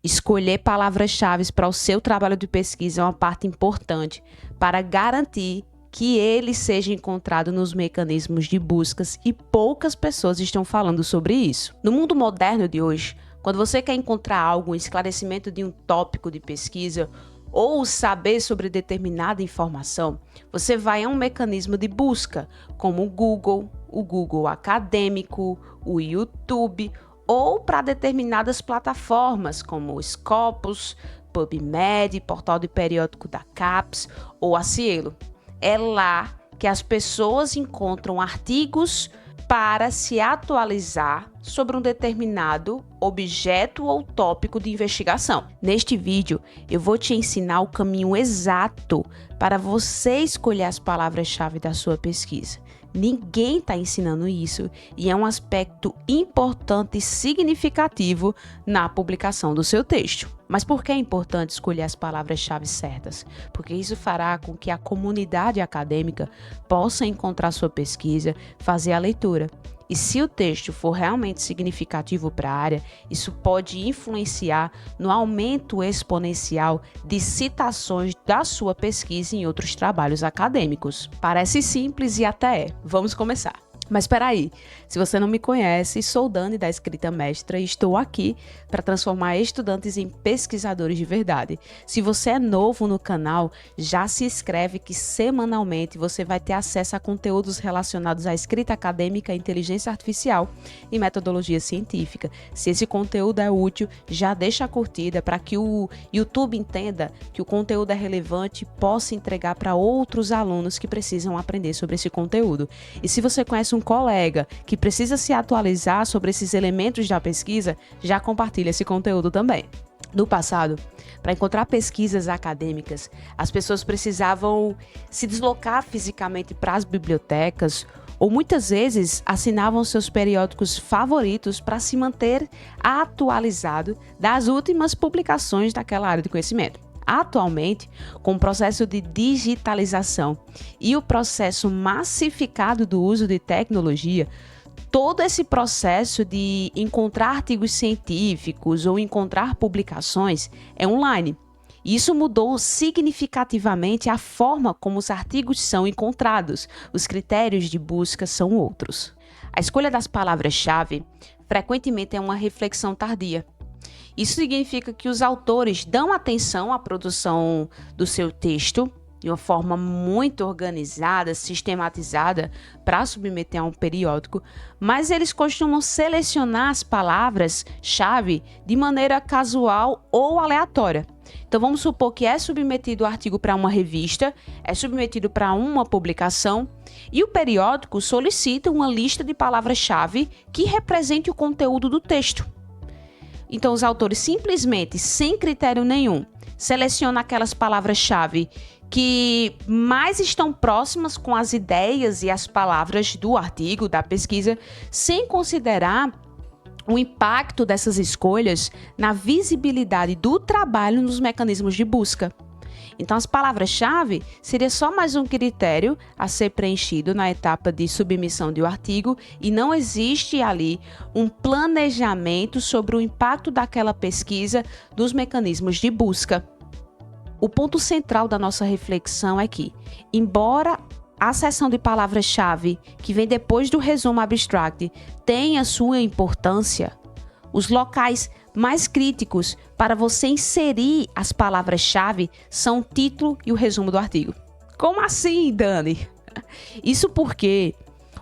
Escolher palavras-chave para o seu trabalho de pesquisa é uma parte importante para garantir que ele seja encontrado nos mecanismos de buscas e poucas pessoas estão falando sobre isso. No mundo moderno de hoje, quando você quer encontrar algo, um esclarecimento de um tópico de pesquisa ou saber sobre determinada informação, você vai a um mecanismo de busca, como o Google Acadêmico, o YouTube, ou para determinadas plataformas, como o Scopus, PubMed, Portal de Periódico da CAPES ou a Cielo. É lá que as pessoas encontram artigos para se atualizar sobre um determinado objeto ou tópico de investigação. Neste vídeo, eu vou te ensinar o caminho exato para você escolher as palavras-chave da sua pesquisa. Ninguém está ensinando isso e é um aspecto importante e significativo na publicação do seu texto. Mas por que é importante escolher as palavras-chave certas? Porque isso fará com que a comunidade acadêmica possa encontrar sua pesquisa, fazer a leitura. E se o texto for realmente significativo para a área, isso pode influenciar no aumento exponencial de citações da sua pesquisa em outros trabalhos acadêmicos. Parece simples e até é. Vamos começar. Mas espera aí, se você não me conhece, sou Dani da Escrita Mestra e estou aqui para transformar estudantes em pesquisadores de verdade. Se você é novo no canal, já se inscreve que semanalmente você vai ter acesso a conteúdos relacionados à escrita acadêmica, inteligência artificial e metodologia científica. Se esse conteúdo é útil, já deixa a curtida para que o YouTube entenda que o conteúdo é relevante e possa entregar para outros alunos que precisam aprender sobre esse conteúdo. E se você conhece um colega que precisa se atualizar sobre esses elementos da pesquisa, já compartilha esse conteúdo também. No passado, para encontrar pesquisas acadêmicas, as pessoas precisavam se deslocar fisicamente para as bibliotecas ou muitas vezes assinavam seus periódicos favoritos para se manter atualizado das últimas publicações daquela área de conhecimento. Atualmente, com o processo de digitalização e o processo massificado do uso de tecnologia, todo esse processo de encontrar artigos científicos ou encontrar publicações é online. Isso mudou significativamente a forma como os artigos são encontrados. Os critérios de busca são outros. A escolha das palavras-chave frequentemente é uma reflexão tardia. Isso significa que os autores dão atenção à produção do seu texto de uma forma muito organizada, sistematizada, para submeter a um periódico, mas eles costumam selecionar as palavras-chave de maneira casual ou aleatória. Então vamos supor que é submetido o artigo para uma revista, é submetido para uma publicação e o periódico solicita uma lista de palavras-chave que represente o conteúdo do texto. Então, os autores simplesmente, sem critério nenhum, selecionam aquelas palavras-chave que mais estão próximas com as ideias e as palavras do artigo, da pesquisa, sem considerar o impacto dessas escolhas na visibilidade do trabalho nos mecanismos de busca. Então, as palavras-chave seria só mais um critério a ser preenchido na etapa de submissão de um artigo e não existe ali um planejamento sobre o impacto daquela pesquisa dos mecanismos de busca. O ponto central da nossa reflexão é que, embora a seção de palavras-chave, que vem depois do resumo abstract, tenha sua importância, os locais mais críticos para você inserir as palavras-chave são o título e o resumo do artigo. Como assim, Dani? Isso porque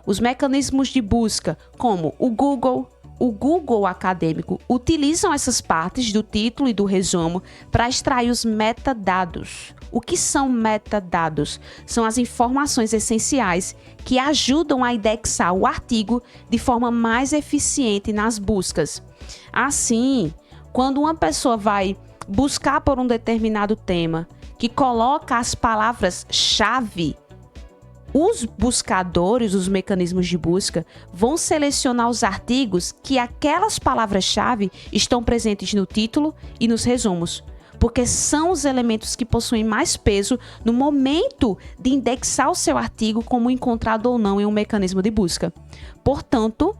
os mecanismos de busca, como o Google Acadêmico, utilizam essas partes do título e do resumo para extrair os metadados. O que são metadados? São as informações essenciais que ajudam a indexar o artigo de forma mais eficiente nas buscas. Assim, quando uma pessoa vai buscar por um determinado tema, que coloca as palavras-chave, os buscadores, os mecanismos de busca, vão selecionar os artigos que aquelas palavras-chave estão presentes no título e nos resumos, porque são os elementos que possuem mais peso no momento de indexar o seu artigo como encontrado ou não em um mecanismo de busca. Portanto,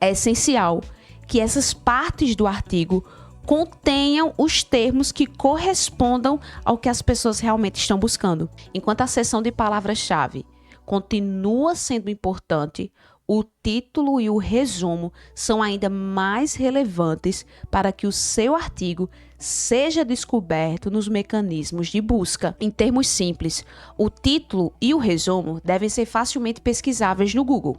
é essencial que essas partes do artigo contenham os termos que correspondam ao que as pessoas realmente estão buscando. Enquanto a seção de palavras-chave continua sendo importante, o título e o resumo são ainda mais relevantes para que o seu artigo seja descoberto nos mecanismos de busca. Em termos simples, o título e o resumo devem ser facilmente pesquisáveis no Google.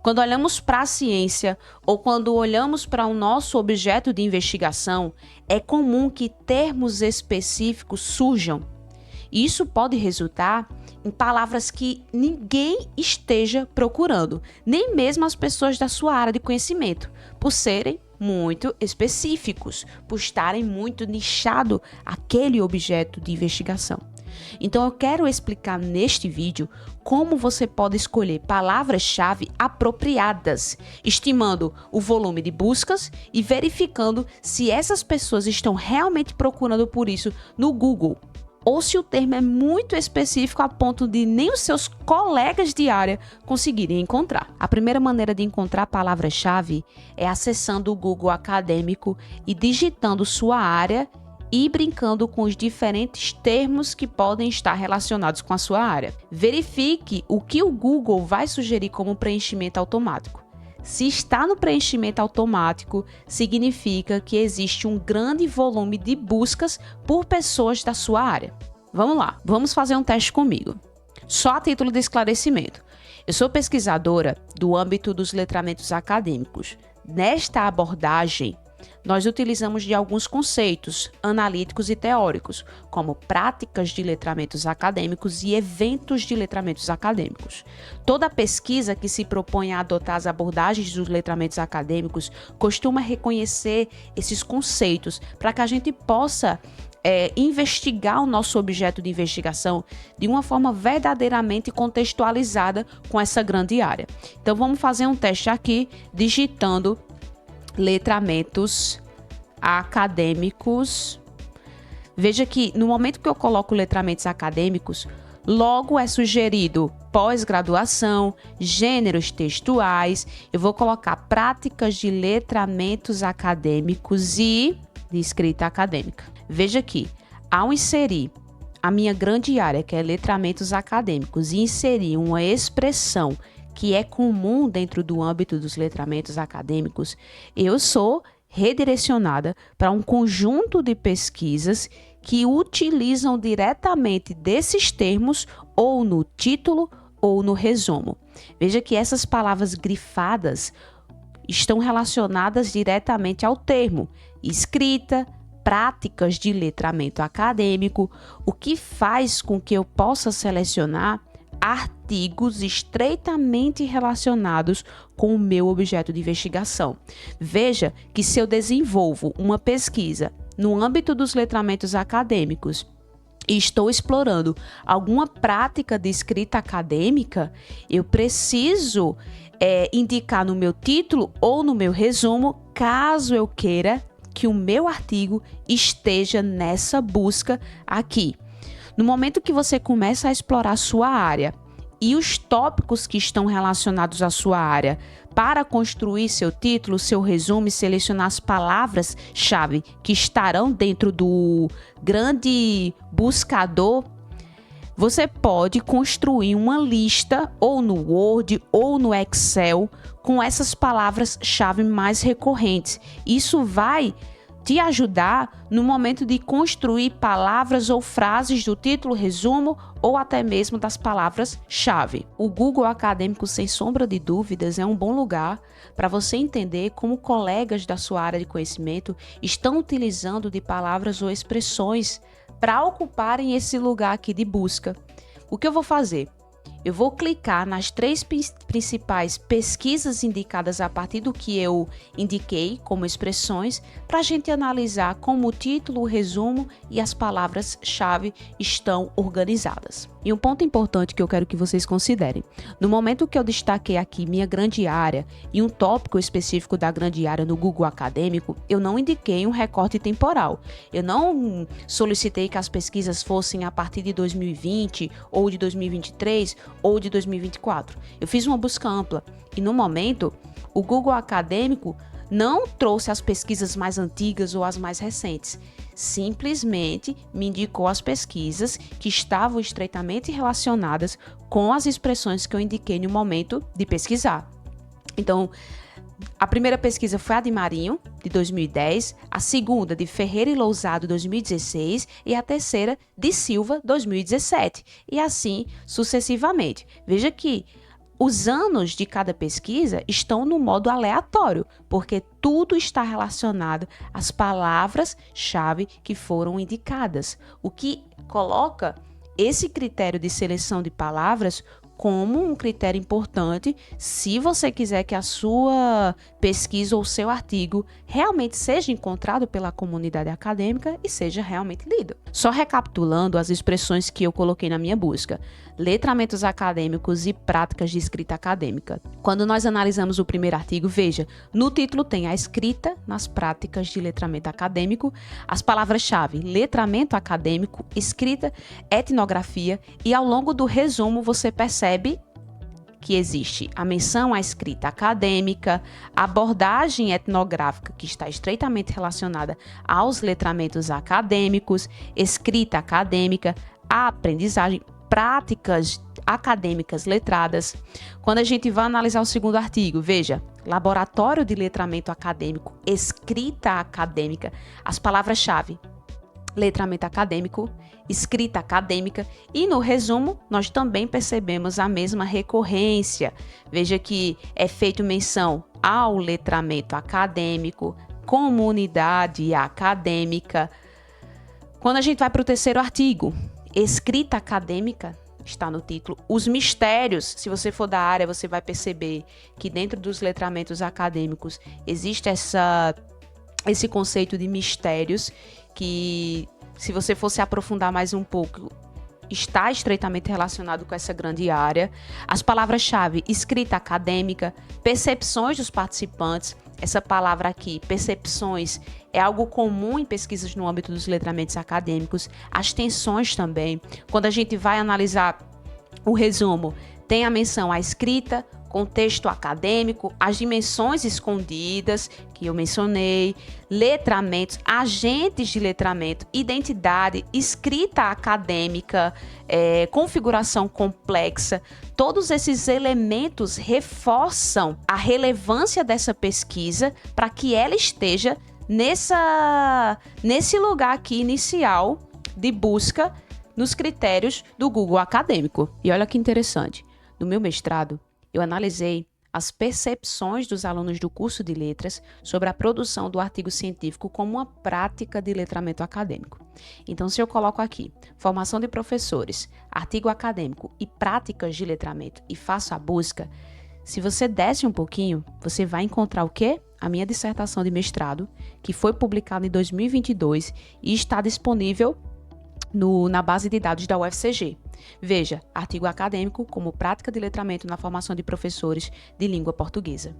Quando olhamos para a ciência ou quando olhamos para o nosso objeto de investigação, é comum que termos específicos surjam. Isso pode resultar em palavras que ninguém esteja procurando, nem mesmo as pessoas da sua área de conhecimento, por serem muito específicos, por estarem muito nichado aquele objeto de investigação. Então eu quero explicar neste vídeo como você pode escolher palavras-chave apropriadas, estimando o volume de buscas e verificando se essas pessoas estão realmente procurando por isso no Google, ou se o termo é muito específico a ponto de nem os seus colegas de área conseguirem encontrar. A primeira maneira de encontrar palavra-chave é acessando o Google Acadêmico e digitando sua área e brincando com os diferentes termos que podem estar relacionados com a sua área. Verifique o que o Google vai sugerir como preenchimento automático. Se está no preenchimento automático, significa que existe um grande volume de buscas por pessoas da sua área. Vamos lá, vamos fazer um teste comigo. Só a título de esclarecimento. Eu sou pesquisadora do âmbito dos letramentos acadêmicos. Nesta abordagem, nós utilizamos de alguns conceitos analíticos e teóricos, como práticas de letramentos acadêmicos e eventos de letramentos acadêmicos. Toda pesquisa que se propõe a adotar as abordagens dos letramentos acadêmicos costuma reconhecer esses conceitos para que a gente possa investigar o nosso objeto de investigação de uma forma verdadeiramente contextualizada com essa grande área. Então vamos fazer um teste aqui digitando letramentos acadêmicos. Veja que no momento que eu coloco letramentos acadêmicos, logo é sugerido pós-graduação, gêneros textuais. Eu vou colocar práticas de letramentos acadêmicos e de escrita acadêmica. Veja que ao inserir a minha grande área, que é letramentos acadêmicos, e inserir uma expressão que é comum dentro do âmbito dos letramentos acadêmicos, eu sou redirecionada para um conjunto de pesquisas que utilizam diretamente desses termos ou no título ou no resumo. Veja que essas palavras grifadas estão relacionadas diretamente ao termo escrita, práticas de letramento acadêmico, o que faz com que eu possa selecionar artigos estreitamente relacionados com o meu objeto de investigação. Veja que se eu desenvolvo uma pesquisa no âmbito dos letramentos acadêmicos e estou explorando alguma prática de escrita acadêmica, eu preciso indicar no meu título ou no meu resumo, caso eu queira que o meu artigo esteja nessa busca aqui. No momento que você começa a explorar a sua área e os tópicos que estão relacionados à sua área para construir seu título, seu resumo e selecionar as palavras-chave que estarão dentro do grande buscador, você pode construir uma lista ou no Word ou no Excel com essas palavras-chave mais recorrentes. Isso vai te ajudar no momento de construir palavras ou frases do título, resumo ou até mesmo das palavras-chave. O Google Acadêmico, sem sombra de dúvidas, é um bom lugar para você entender como colegas da sua área de conhecimento estão utilizando de palavras ou expressões para ocuparem esse lugar aqui de busca. O que eu vou fazer? Eu vou clicar nas 3 principais pesquisas indicadas a partir do que eu indiquei como expressões para a gente analisar como o título, o resumo e as palavras-chave estão organizadas. E um ponto importante que eu quero que vocês considerem. No momento que eu destaquei aqui minha grande área e um tópico específico da grande área no Google Acadêmico, eu não indiquei um recorte temporal. Eu não solicitei que as pesquisas fossem a partir de 2020 ou de 2023 ou de 2024. Eu fiz uma busca ampla e no momento o Google Acadêmico não trouxe as pesquisas mais antigas ou as mais recentes. Simplesmente me indicou as pesquisas que estavam estreitamente relacionadas com as expressões que eu indiquei no momento de pesquisar. Então, a primeira pesquisa foi a de Marinho, de 2010, a segunda de Ferreira e Lousado, 2016, e a terceira de Silva, 2017, e assim sucessivamente. Veja que os anos de cada pesquisa estão no modo aleatório, porque tudo está relacionado às palavras-chave que foram indicadas, o que coloca esse critério de seleção de palavras como um critério importante se você quiser que a sua pesquisa ou seu artigo realmente seja encontrado pela comunidade acadêmica e seja realmente lido. Só recapitulando as expressões que eu coloquei na minha busca: letramentos acadêmicos e práticas de escrita acadêmica. Quando nós analisamos o primeiro artigo, veja, no título tem a escrita nas práticas de letramento acadêmico, as palavras-chave letramento acadêmico, escrita, etnografia, e ao longo do resumo você percebe que existe a menção à escrita acadêmica, a abordagem etnográfica, que está estreitamente relacionada aos letramentos acadêmicos, escrita acadêmica, a aprendizagem, práticas acadêmicas letradas. Quando a gente vai analisar o segundo artigo, veja, laboratório de letramento acadêmico, escrita acadêmica, as palavras-chave, letramento acadêmico, escrita acadêmica, e no resumo nós também percebemos a mesma recorrência. Veja que é feito menção ao letramento acadêmico, comunidade acadêmica. Quando a gente vai para o terceiro artigo, escrita acadêmica, está no título. Os mistérios, se você for da área, você vai perceber que dentro dos letramentos acadêmicos existe esse conceito de mistérios, que se você fosse aprofundar mais um pouco, está estreitamente relacionado com essa grande área. As palavras-chave, escrita acadêmica, percepções dos participantes. Essa palavra aqui, percepções, é algo comum em pesquisas no âmbito dos letramentos acadêmicos. As tensões também. Quando a gente vai analisar o resumo, tem a menção à escrita, contexto acadêmico, as dimensões escondidas, que eu mencionei, letramentos, agentes de letramento, identidade, escrita acadêmica, configuração complexa. Todos esses elementos reforçam a relevância dessa pesquisa para que ela esteja nesse lugar aqui inicial de busca nos critérios do Google Acadêmico. E olha que interessante, no meu mestrado, eu analisei as percepções dos alunos do curso de letras sobre a produção do artigo científico como uma prática de letramento acadêmico. Então, se eu coloco aqui formação de professores, artigo acadêmico e práticas de letramento e faço a busca, se você desce um pouquinho, você vai encontrar o quê? A minha dissertação de mestrado, que foi publicada em 2022 e está disponível na base de dados da UFCG. Veja, artigo acadêmico como prática de letramento na formação de professores de língua portuguesa.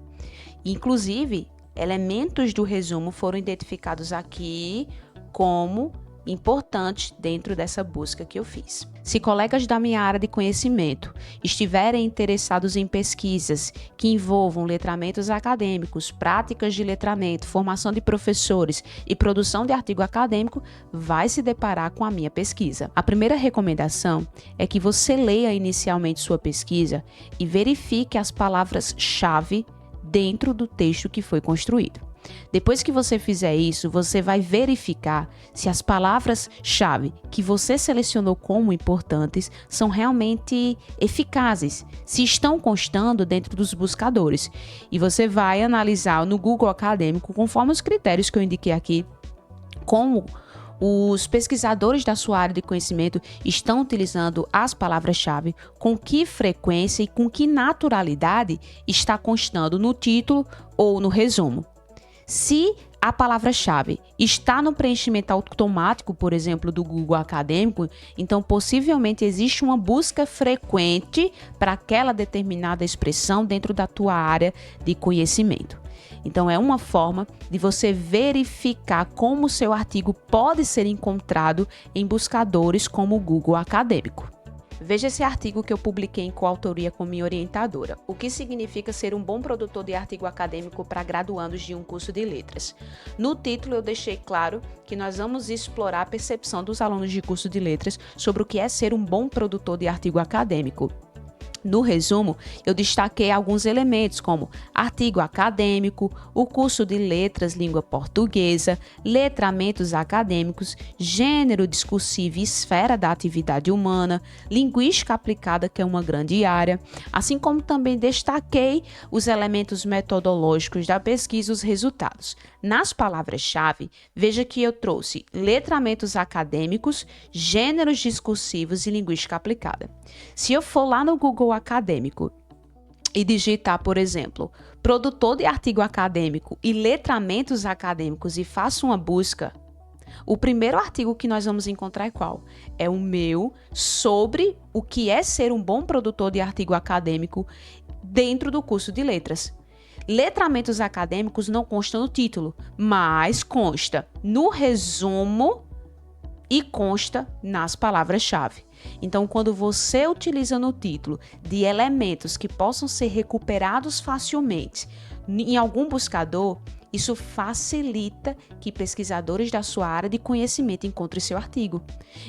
Inclusive, elementos do resumo foram identificados aqui como importantes dentro dessa busca que eu fiz. Se colegas da minha área de conhecimento estiverem interessados em pesquisas que envolvam letramentos acadêmicos, práticas de letramento, formação de professores e produção de artigo acadêmico, vai se deparar com a minha pesquisa. A primeira recomendação é que você leia inicialmente sua pesquisa e verifique as palavras-chave dentro do texto que foi construído. Depois que você fizer isso, você vai verificar se as palavras-chave que você selecionou como importantes são realmente eficazes, se estão constando dentro dos buscadores. E você vai analisar no Google Acadêmico, conforme os critérios que eu indiquei aqui, como os pesquisadores da sua área de conhecimento estão utilizando as palavras-chave, com que frequência e com que naturalidade está constando no título ou no resumo. Se a palavra-chave está no preenchimento automático, por exemplo, do Google Acadêmico, então possivelmente existe uma busca frequente para aquela determinada expressão dentro da tua área de conhecimento. Então é uma forma de você verificar como o seu artigo pode ser encontrado em buscadores como o Google Acadêmico. Veja esse artigo que eu publiquei em coautoria com minha orientadora. O que significa ser um bom produtor de artigo acadêmico para graduandos de um curso de letras? No título eu deixei claro que nós vamos explorar a percepção dos alunos de curso de letras sobre o que é ser um bom produtor de artigo acadêmico. No resumo, eu destaquei alguns elementos como artigo acadêmico, o curso de letras língua portuguesa, letramentos acadêmicos, gênero discursivo e esfera da atividade humana, linguística aplicada, que é uma grande área, assim como também destaquei os elementos metodológicos da pesquisa e os resultados. Nas palavras-chave, veja que eu trouxe letramentos acadêmicos, gêneros discursivos e linguística aplicada. Se eu for lá no Google Acadêmico e digitar, por exemplo, produtor de artigo acadêmico e letramentos acadêmicos e faço uma busca, o primeiro artigo que nós vamos encontrar é qual? É o meu sobre o que é ser um bom produtor de artigo acadêmico dentro do curso de letras. Letramentos acadêmicos não consta no título, mas consta no resumo e consta nas palavras-chave. Então, quando você utiliza no título de elementos que possam ser recuperados facilmente em algum buscador, isso facilita que pesquisadores da sua área de conhecimento encontrem seu artigo.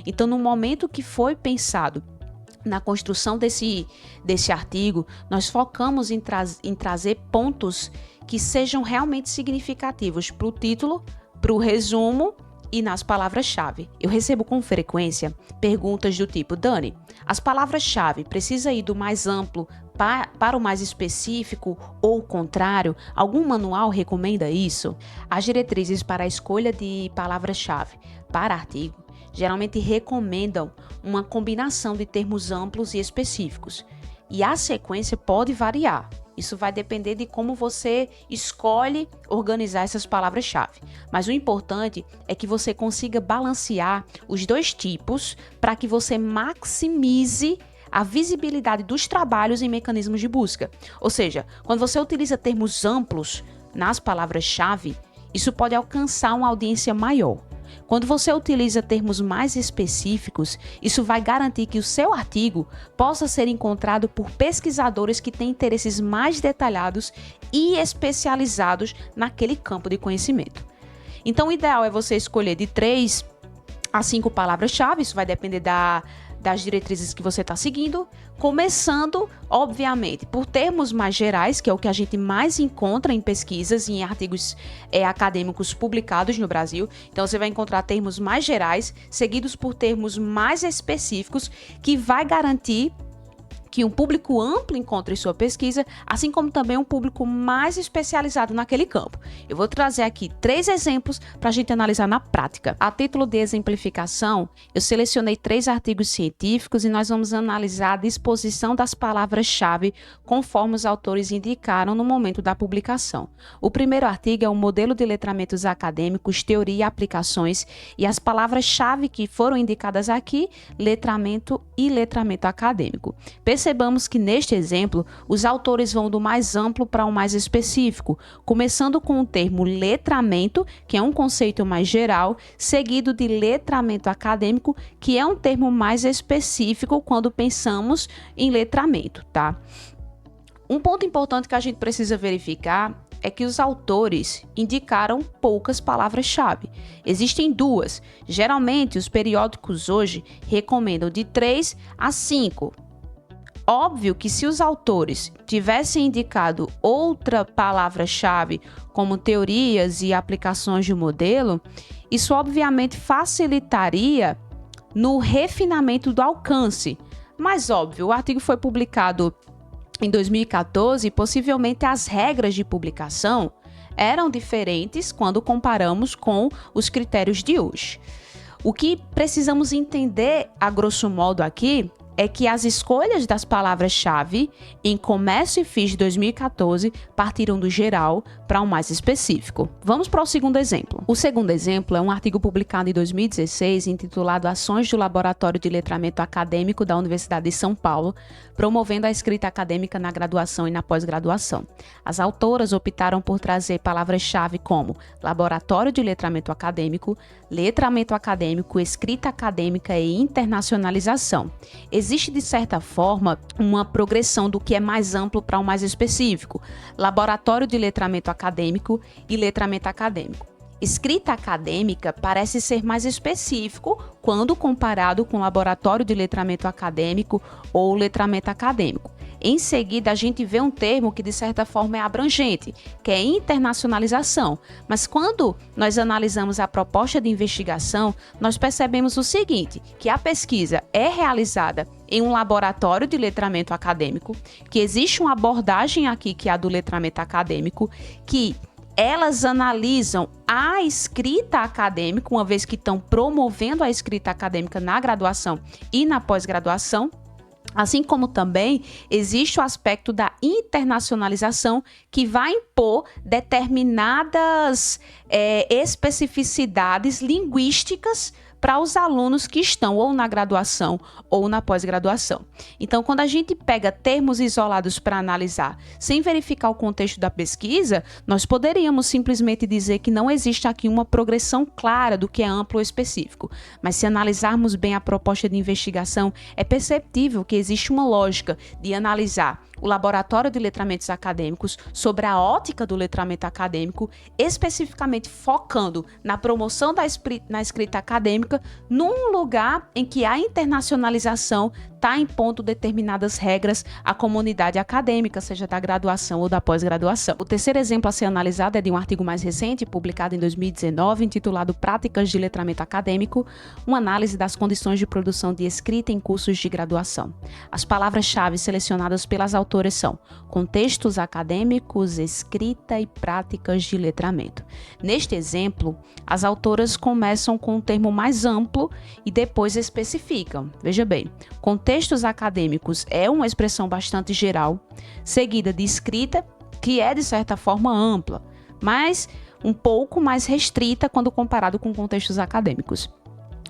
Então, no momento que foi pensado na construção desse artigo, nós focamos em trazer pontos que sejam realmente significativos para o título, para o resumo e nas palavras-chave. Eu recebo com frequência perguntas do tipo: Dani, as palavras-chave precisam ir do mais amplo para o mais específico ou o contrário? Algum manual recomenda isso? As diretrizes para a escolha de palavras-chave para artigo geralmente recomendam uma combinação de termos amplos e específicos. E a sequência pode variar. Isso vai depender de como você escolhe organizar essas palavras-chave. Mas o importante é que você consiga balancear os dois tipos para que você maximize a visibilidade dos trabalhos em mecanismos de busca. Ou seja, quando você utiliza termos amplos nas palavras-chave, isso pode alcançar uma audiência maior. Quando você utiliza termos mais específicos, isso vai garantir que o seu artigo possa ser encontrado por pesquisadores que têm interesses mais detalhados e especializados naquele campo de conhecimento. Então, o ideal é você escolher de 3 a 5 palavras-chave, isso vai depender das diretrizes que você está seguindo, começando, obviamente, por termos mais gerais, que é o que a gente mais encontra em pesquisas e em artigos acadêmicos publicados no Brasil. Então, você vai encontrar termos mais gerais, seguidos por termos mais específicos, que vai garantir que um público amplo encontre sua pesquisa, assim como também um público mais especializado naquele campo. Eu vou trazer aqui 3 exemplos para a gente analisar na prática. A título de exemplificação, eu selecionei 3 artigos científicos e nós vamos analisar a disposição das palavras-chave conforme os autores indicaram no momento da publicação. O primeiro artigo é o Modelo de Letramentos Acadêmicos, Teoria e Aplicações, e as palavras-chave que foram indicadas aqui, letramento e letramento acadêmico. Percebamos que neste exemplo, os autores vão do mais amplo para o mais específico, começando com o termo letramento, que é um conceito mais geral, seguido de letramento acadêmico, que é um termo mais específico quando pensamos em letramento, tá? Um ponto importante que a gente precisa verificar é que os autores indicaram poucas palavras-chave. Existem 2. Geralmente, os periódicos hoje recomendam de 3 a 5. Óbvio que se os autores tivessem indicado outra palavra-chave, como teorias e aplicações de modelo, isso obviamente facilitaria no refinamento do alcance. Mas óbvio, o artigo foi publicado em 2014 e possivelmente as regras de publicação eram diferentes quando comparamos com os critérios de hoje. O que precisamos entender, a grosso modo aqui, é que as escolhas das palavras-chave em Comércio e FIS de 2014 partiram do geral para o mais específico. Vamos para o segundo exemplo. O segundo exemplo é um artigo publicado em 2016 intitulado Ações do Laboratório de Letramento Acadêmico da Universidade de São Paulo, promovendo a escrita acadêmica na graduação e na pós-graduação. As autoras optaram por trazer palavras-chave como Laboratório de Letramento Acadêmico, Letramento Acadêmico, Escrita Acadêmica e Internacionalização. existe, de certa forma, uma progressão do que é mais amplo para o mais específico. Laboratório de letramento acadêmico e letramento acadêmico. Escrita acadêmica parece ser mais específico quando comparado com laboratório de letramento acadêmico ou letramento acadêmico. Em seguida, a gente vê um termo que, de certa forma, é abrangente, que é internacionalização. Mas quando nós analisamos a proposta de investigação, nós percebemos o seguinte, que a pesquisa é realizada em um laboratório de letramento acadêmico, que existe uma abordagem aqui, que é a do letramento acadêmico, que elas analisam a escrita acadêmica, uma vez que estão promovendo a escrita acadêmica na graduação e na pós-graduação. Assim como também existe o aspecto da internacionalização, que vai impor determinadas especificidades linguísticas para os alunos que estão ou na graduação ou na pós-graduação. Então, quando a gente pega termos isolados para analisar, sem verificar o contexto da pesquisa, nós poderíamos simplesmente dizer que não existe aqui uma progressão clara do que é amplo ou específico. Mas se analisarmos bem a proposta de investigação, é perceptível que existe uma lógica de analisar o laboratório de letramentos acadêmicos sobre a ótica do letramento acadêmico, especificamente focando na promoção na escrita acadêmica, num lugar em que a internacionalização está impondo determinadas regras à comunidade acadêmica, seja da graduação ou da pós-graduação. O terceiro exemplo a ser analisado é de um artigo mais recente, publicado em 2019, intitulado Práticas de Letramento Acadêmico, uma análise das condições de produção de escrita em cursos de graduação. As palavras-chave selecionadas pelas autoras são contextos acadêmicos, escrita e práticas de letramento. Neste exemplo, as autoras começam com um termo mais amplo e depois especificam. Veja bem, contextos acadêmicos é uma expressão bastante geral, seguida de escrita, que é de certa forma ampla, mas um pouco mais restrita quando comparado com contextos acadêmicos.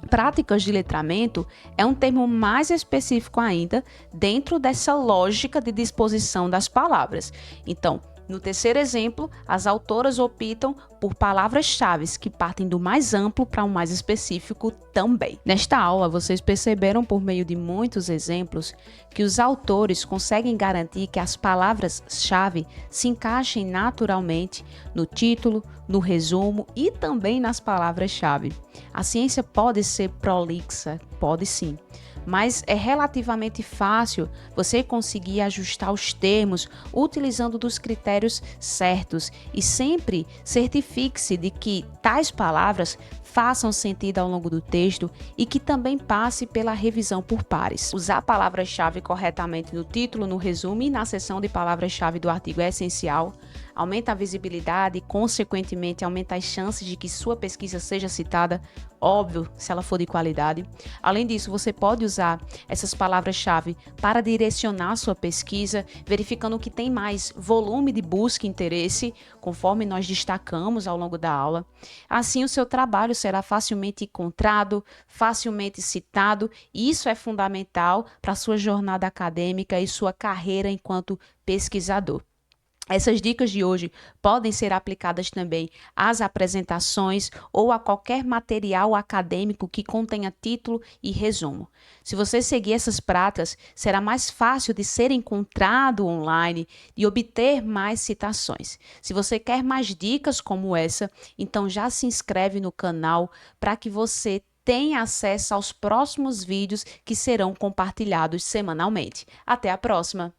Práticas de letramento é um termo mais específico ainda dentro dessa lógica de disposição das palavras. Então, no terceiro exemplo, as autoras optam por palavras-chave que partem do mais amplo para o mais específico também. Nesta aula, vocês perceberam por meio de muitos exemplos que os autores conseguem garantir que as palavras-chave se encaixem naturalmente no título, no resumo e também nas palavras-chave. A ciência pode ser prolixa, pode sim, mas é relativamente fácil você conseguir ajustar os termos utilizando dos critérios certos e sempre certifique-se de que tais palavras façam sentido ao longo do texto e que também passe pela revisão por pares. Usar palavras-chave corretamente no título, no resumo e na seção de palavras-chave do artigo é essencial, aumenta a visibilidade e, consequentemente, aumenta as chances de que sua pesquisa seja citada, óbvio, se ela for de qualidade. Além disso, você pode usar essas palavras-chave para direcionar sua pesquisa, verificando que tem mais volume de busca e interesse, conforme nós destacamos ao longo da aula. Assim, o seu trabalho será facilmente encontrado, facilmente citado, e isso é fundamental para a sua jornada acadêmica e sua carreira enquanto pesquisador. Essas dicas de hoje podem ser aplicadas também às apresentações ou a qualquer material acadêmico que contenha título e resumo. Se você seguir essas práticas, será mais fácil de ser encontrado online e obter mais citações. Se você quer mais dicas como essa, então já se inscreve no canal para que você tenha acesso aos próximos vídeos que serão compartilhados semanalmente. Até a próxima!